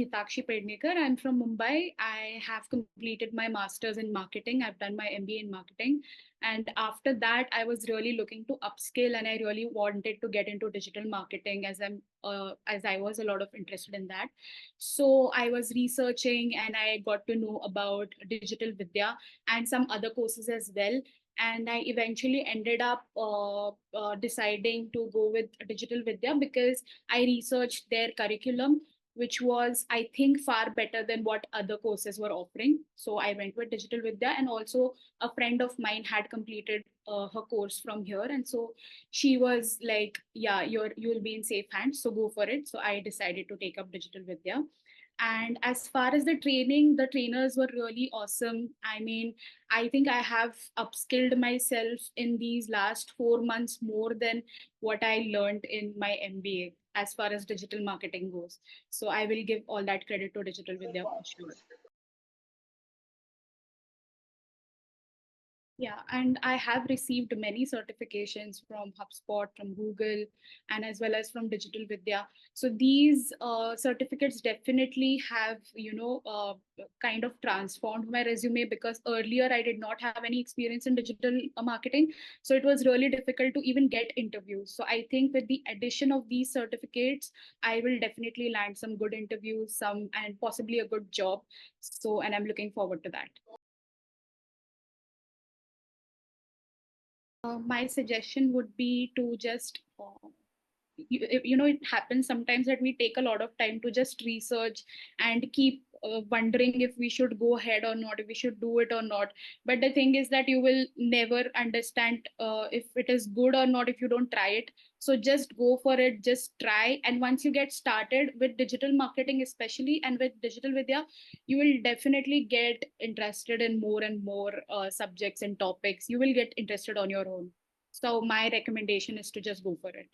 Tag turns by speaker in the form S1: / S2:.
S1: Hitakshi. I'm from Mumbai. I have completed my master's in marketing. I've done my MBA in marketing. And after that, I was really looking to upskill, and I really wanted to get into digital marketing as I was a lot of interested in that. So I was researching and I got to know about Digital Vidya and some other courses as well. And I eventually ended up deciding to go with Digital Vidya because I researched their curriculum, which was, I think, far better than what other courses were offering. So I went with Digital Vidya, and also a friend of mine had completed her course from here, and so she was like, "Yeah, you'll be in safe hands, so go for it." So I decided to take up Digital Vidya. And as far as the training, the trainers were really awesome. I mean, I think I have upskilled myself in these last 4 months more than what I learned in my MBA as far as digital marketing goes. So I will give all that credit to Digital Vidya for sure. Yeah, and I have received many certifications from HubSpot, from Google, and as well as from Digital Vidya. So these certificates definitely have, kind of transformed my resume, because earlier I did not have any experience in digital marketing. So it was really difficult to even get interviews. So I think with the addition of these certificates, I will definitely land some good interviews, some and possibly a good job. So, and I'm looking forward to that. My suggestion would be to just it happens sometimes that we take a lot of time to just research and keep wondering if we should go ahead or not, if we should do it or not. But the thing is that you will never understand if it is good or not if you don't try it. So just go for it, just try, and once you get started with digital marketing especially, and with Digital Vidya, you will definitely get interested in more and more subjects and topics. You will get interested on your own. So my recommendation is to just go for it.